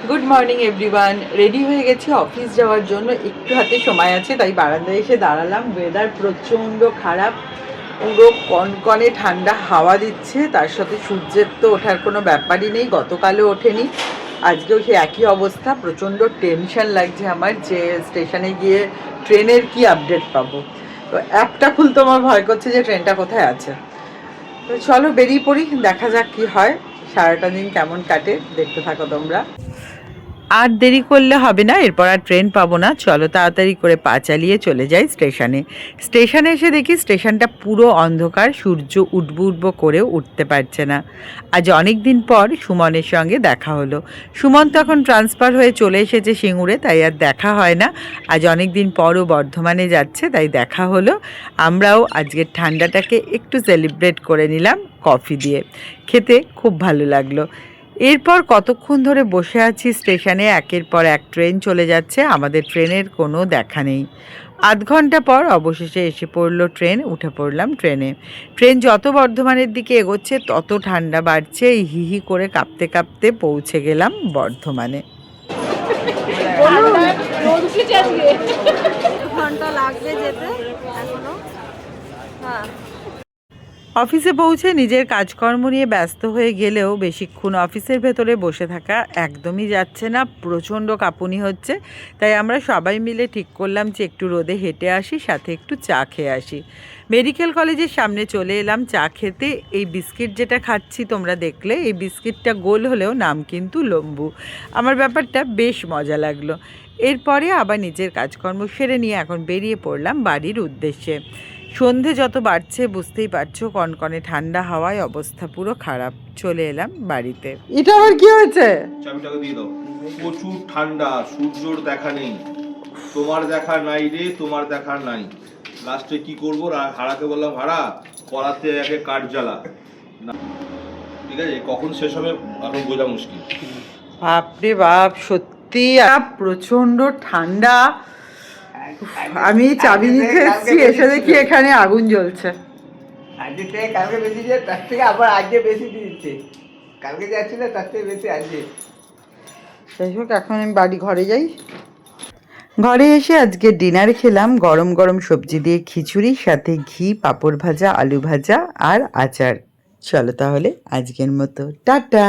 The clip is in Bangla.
Good morning everyone. রেডি হয়ে গেছি অফিস যাওয়ার জন্য, একটু হাতে সময় আছে তাই বারান্দায় এসে দাঁড়ালাম। ওয়েদার প্রচণ্ড খারাপ, পুরো কনকনে ঠান্ডা হাওয়া দিচ্ছে, তার সাথে সূর্যের তো ওঠার কোনো ব্যাপারই নেই, গতকালও ওঠেনি, আজকেও সে একই অবস্থা। প্রচণ্ড টেনশন লাগছে আমার যে স্টেশনে গিয়ে ট্রেনের কি আপডেট পাবো। তো অ্যাপটা খুলতে আমার ভয় করছে যে ট্রেনটা কোথায় আছে। তো চলো বেরিয়ে পড়ি, দেখা যাক কি হয়, সারাটা দিন কেমন কাটে, দেখতে থাকো তোমরা। আর দেরি করলে হবে না, এরপর আর ট্রেন পাবো না। চলো তাড়াতাড়ি করে পা চালিয়ে চলে যাই স্টেশনে। স্টেশনে এসে দেখি স্টেশনটা পুরো অন্ধকার, সূর্য উঠবো উঠবো করেও উঠতে পারছে না। আজ অনেক দিন পর সুমনের সঙ্গে দেখা হলো। সুমন তো এখন ট্রান্সফার হয়ে চলে এসেছে সিঙ্গুরে, তাই আর দেখা হয় না। আজ অনেক দিন পরও বর্ধমানে যাচ্ছে, তাই দেখা হলো। আমরাও আজকের ঠান্ডাটাকে একটু সেলিব্রেট করে নিলাম কফি দিয়ে, খেতে খুব ভালো লাগলো। এরপর কতক্ষণ ধরে বসে আছি স্টেশনে, একের পর এক ট্রেন চলে যাচ্ছে, আমাদের ট্রেনের কোনো দেখা নেই। আধ ঘন্টা পর অবশেষে এসে পড়লো ট্রেন, উঠে পড়লাম ট্রেনে। ট্রেন যত বর্ধমানের দিকে এগোচ্ছে তত ঠান্ডা বাড়ছে, এই হিহি করে কাঁপতে কাঁপতে পৌঁছে গেলাম বর্ধমানে। ঘন্টা লাগবে যেতে এখনো। হ্যাঁ, অফিসে পৌঁছে নিজের কাজকর্ম নিয়ে ব্যস্ত হয়ে গেলেও বেশিক্ষণ অফিসের ভেতরে বসে থাকা একদমই যাচ্ছে না, প্রচণ্ড কাঁপুনি হচ্ছে। তাই আমরা সবাই মিলে ঠিক করলাম যে একটু রোদে হেঁটে আসি, সাথে একটু চা খেয়ে আসি। মেডিকেল কলেজের সামনে চলে এলাম চা খেতে। এই বিস্কিট যেটা খাচ্ছি তোমরা দেখলে, এই বিস্কিটটা গোল হলেও নাম কিন্তু লম্বু। আমার ব্যাপারটা বেশ মজা লাগলো। এরপরে আবার নিজের কাজকর্ম সেরে নিয়ে এখন বেরিয়ে পড়লাম বাড়ির উদ্দেশ্যে। সন্ধে যত বাড়ছে বুঝতেই পারছো, কনকনে ঠান্ডা হাওয়ায় অবস্থা পুরো খারাপ। চলে এলাম বাড়িতে। এটা আবার কি হয়েছে? চাবিটাকে দিয়ে দাও। প্রচুর ঠান্ডা, সূর্যর দেখা নেই, তোমার দেখা নাই রে, তোমার দেখা নাই। লাস্টে কি করবো, হারাকে বললাম হারা কলাতে একে কাঠ জ্বালা না, ঠিক আছে, কখন শেষ হবে এখন বোঝা মুশকিল। বাপরে বাপ, সত্যি প্রচন্ড ঠান্ডা। আমি চাবি নিতে এসেছি, এসে দেখি এখানে আগুন জ্বলছে। আজকে থেকে কালকে বেশি দিয়ে তার থেকে আবার আজকে বেশি দিচ্ছে, কালকে যাচ্ছিল তার থেকে বেশি আজকে। যাই হোক, এখন আমি বাড়ি ঘরে যাই। ঘরে এসে আজকে ডিনারে খেলাম গরম গরম সবজি দিয়ে খিচুড়ি, সাথে ঘি, পাঁপড় ভাজা, আলু ভাজা আর আচার। চলো তাহলে আজকের মতো টাটা।